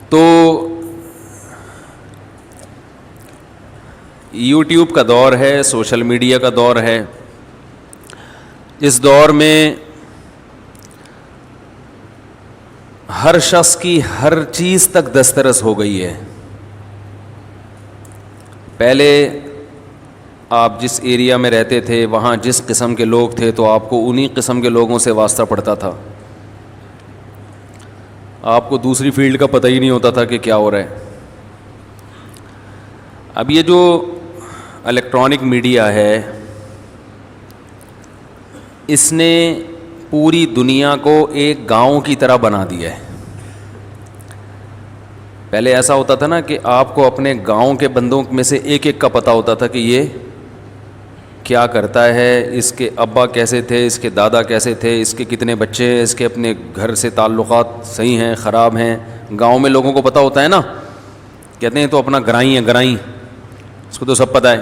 تو یوٹیوب کا دور ہے، سوشل میڈیا کا دور ہے. اس دور میں ہر شخص کی ہر چیز تک دسترس ہو گئی ہے. پہلے آپ جس ایریا میں رہتے تھے وہاں جس قسم کے لوگ تھے تو آپ کو انہی قسم کے لوگوں سے واسطہ پڑتا تھا. آپ کو دوسری فیلڈ کا پتہ ہی نہیں ہوتا تھا کہ کیا ہو رہا ہے. اب یہ جو الیکٹرانک میڈیا ہے اس نے پوری دنیا کو ایک گاؤں کی طرح بنا دیا ہے. پہلے ایسا ہوتا تھا نا کہ آپ کو اپنے گاؤں کے بندوں میں سے ایک ایک کا پتہ ہوتا تھا کہ یہ کیا کرتا ہے، اس کے ابا کیسے تھے، اس کے دادا کیسے تھے، اس کے کتنے بچے ہیں، اس کے اپنے گھر سے تعلقات صحیح ہیں خراب ہیں. گاؤں میں لوگوں کو پتہ ہوتا ہے نا، کہتے ہیں تو اپنا گرائی ہے، گرائی اس کو تو سب پتہ ہے.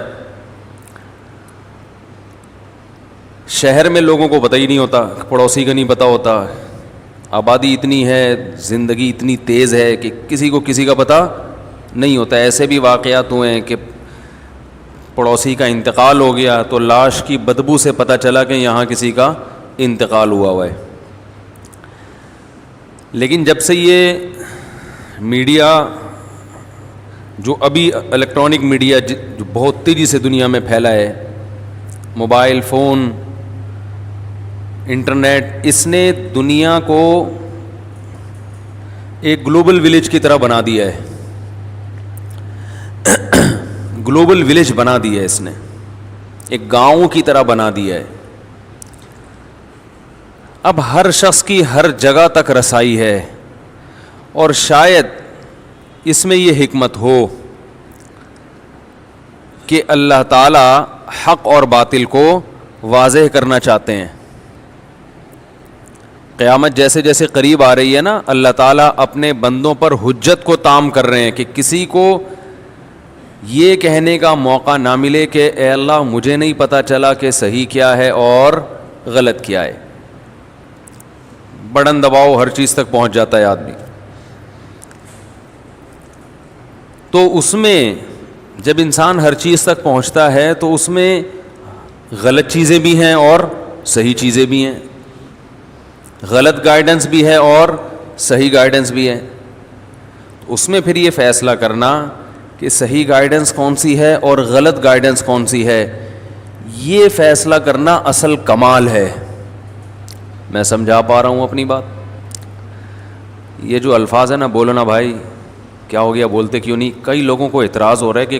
شہر میں لوگوں کو پتہ ہی نہیں ہوتا، پڑوسی کا نہیں پتہ ہوتا. آبادی اتنی ہے، زندگی اتنی تیز ہے کہ کسی کو کسی کا پتہ نہیں ہوتا. ایسے بھی واقعات ہوئے ہیں کہ پڑوسی کا انتقال ہو گیا تو لاش کی بدبو سے پتہ چلا کہ یہاں کسی کا انتقال ہوا ہے. لیکن جب سے یہ میڈیا جو ابھی الیکٹرانک میڈیا جو بہت تیزی سے دنیا میں پھیلا ہے، موبائل فون، انٹرنیٹ، اس نے دنیا کو ایک گلوبل ولیج کی طرح بنا دیا ہے. گلوبل ولیج بنا دیا ہے، اس نے ایک گاؤں کی طرح بنا دیا ہے. اب ہر شخص کی ہر جگہ تک رسائی ہے، اور شاید اس میں یہ حکمت ہو کہ اللہ تعالی حق اور باطل کو واضح کرنا چاہتے ہیں. قیامت جیسے جیسے قریب آ رہی ہے نا، اللہ تعالیٰ اپنے بندوں پر حجت کو تام کر رہے ہیں کہ کسی کو یہ کہنے کا موقع نہ ملے کہ اے اللہ مجھے نہیں پتہ چلا کہ صحیح کیا ہے اور غلط کیا ہے. بٹن دباؤ ہر چیز تک پہنچ جاتا ہے آدمی. تو اس میں جب انسان ہر چیز تک پہنچتا ہے تو اس میں غلط چیزیں بھی ہیں اور صحیح چیزیں بھی ہیں، غلط گائیڈنس بھی ہے اور صحیح گائیڈنس بھی ہے. اس میں پھر یہ فیصلہ کرنا کہ صحیح گائیڈنس کون سی ہے اور غلط گائیڈنس کون سی ہے، یہ فیصلہ کرنا اصل کمال ہے. میں سمجھا پا رہا ہوں اپنی بات؟ یہ جو الفاظ ہے نا، بولو نا بھائی کیا ہو گیا، بولتے کیوں نہیں؟ کئی لوگوں کو اعتراض ہو رہا ہے کہ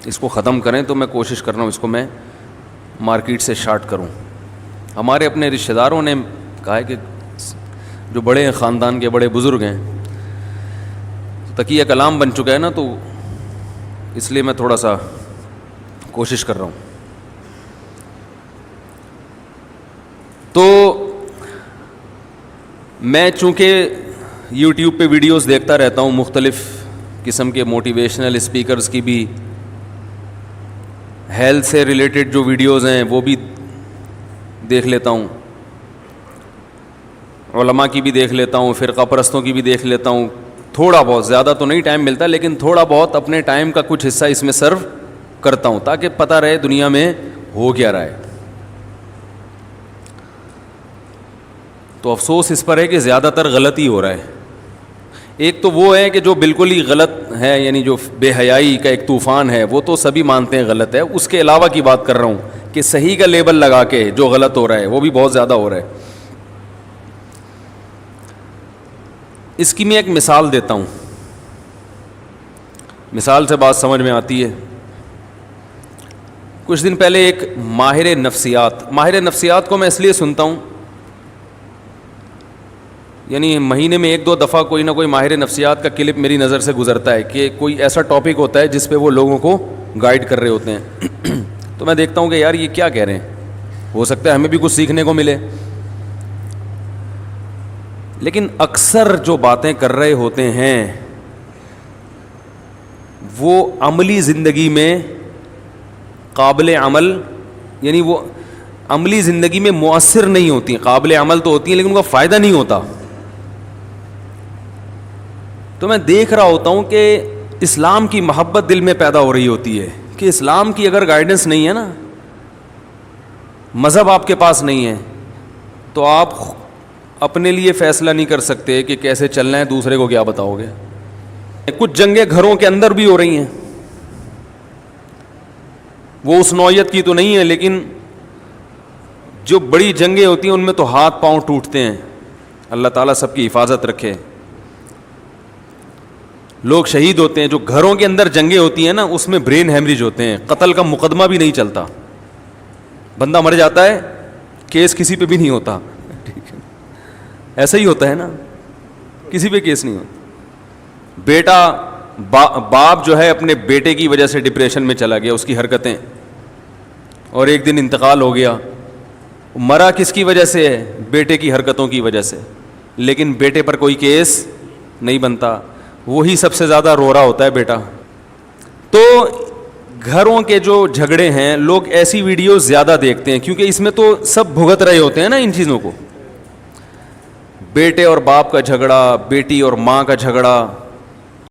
اس کو ختم کریں، تو میں کوشش کر رہا ہوں اس کو میں مارکیٹ سے شارٹ کروں. ہمارے اپنے رشتہ داروں نے کہا ہے کہ جو بڑے ہیں، خاندان کے بڑے بزرگ ہیں، تقیہ کلام بن چکا ہے نا، تو اس لیے میں تھوڑا سا کوشش کر رہا ہوں. تو میں چونکہ یوٹیوب پہ ویڈیوز دیکھتا رہتا ہوں، مختلف قسم کے موٹیویشنل اسپیکرز کی بھی، ہیلتھ سے ریلیٹڈ جو ویڈیوز ہیں وہ بھی دیکھ لیتا ہوں، علماء کی بھی دیکھ لیتا ہوں، فرقہ پرستوں کی بھی دیکھ لیتا ہوں. تھوڑا بہت، زیادہ تو نہیں ٹائم ملتا، لیکن تھوڑا بہت اپنے ٹائم کا کچھ حصہ اس میں سرو کرتا ہوں تاکہ پتہ رہے دنیا میں ہو کیا رہا ہے. تو افسوس اس پر ہے کہ زیادہ تر غلط ہی ہو رہا ہے. ایک تو وہ ہے کہ جو بالکل ہی غلط ہے، یعنی جو بے حیائی کا ایک طوفان ہے، وہ تو سبھی مانتے ہیں غلط ہے. اس کے علاوہ کی بات کر رہا ہوں کہ صحیح کا لیبل لگا کے جو غلط ہو رہا ہے وہ بھی بہت زیادہ ہو رہا ہے. اس کی میں ایک مثال دیتا ہوں، مثال سے بات سمجھ میں آتی ہے. کچھ دن پہلے ایک ماہر نفسیات کو میں اس لیے سنتا ہوں، یعنی مہینے میں ایک دو دفعہ کوئی نہ کوئی ماہر نفسیات کا کلپ میری نظر سے گزرتا ہے کہ کوئی ایسا ٹاپک ہوتا ہے جس پہ وہ لوگوں کو گائیڈ کر رہے ہوتے ہیں. تو میں دیکھتا ہوں کہ یار یہ کیا کہہ رہے ہیں، ہو سکتا ہے ہمیں بھی کچھ سیکھنے کو ملے. لیکن اکثر جو باتیں کر رہے ہوتے ہیں وہ عملی زندگی میں قابل عمل، یعنی وہ عملی زندگی میں مؤثر نہیں ہوتی. قابل عمل تو ہوتی ہیں لیکن ان کا فائدہ نہیں ہوتا. تو میں دیکھ رہا ہوتا ہوں کہ اسلام کی محبت دل میں پیدا ہو رہی ہوتی ہے کہ اسلام کی اگر گائیڈنس نہیں ہے نا, مذہب آپ کے پاس نہیں ہے, تو آپ اپنے لیے فیصلہ نہیں کر سکتے کہ کیسے چلنا ہے, دوسرے کو کیا بتاؤ گے. کچھ جنگیں گھروں کے اندر بھی ہو رہی ہیں, وہ اس نوعیت کی تو نہیں ہے, لیکن جو بڑی جنگیں ہوتی ہیں ان میں تو ہاتھ پاؤں ٹوٹتے ہیں. اللہ تعالیٰ سب کی حفاظت رکھے. لوگ شہید ہوتے ہیں. جو گھروں کے اندر جنگیں ہوتی ہیں نا, اس میں برین ہیمریج ہوتے ہیں, قتل کا مقدمہ بھی نہیں چلتا, بندہ مر جاتا ہے, کیس کسی پہ بھی نہیں ہوتا. ایسا ہی ہوتا ہے نا, کسی پہ کیس نہیں ہوتا. بیٹا باپ جو ہے اپنے بیٹے کی وجہ سے ڈپریشن میں چلا گیا, اس کی حرکتیں, اور ایک دن انتقال ہو گیا. مرا کس کی وجہ سے ہے؟ بیٹے کی حرکتوں کی وجہ سے, لیکن بیٹے پر کوئی کیس نہیں بنتا. وہی سب سے زیادہ رو رہا ہوتا ہے بیٹا. تو گھروں کے جو جھگڑے ہیں, لوگ ایسی ویڈیوز زیادہ دیکھتے ہیں کیونکہ اس میں تو سب بھگت رہے ہوتے ہیں نا ان چیزوں کو. بیٹے اور باپ کا جھگڑا, بیٹی اور ماں کا جھگڑا,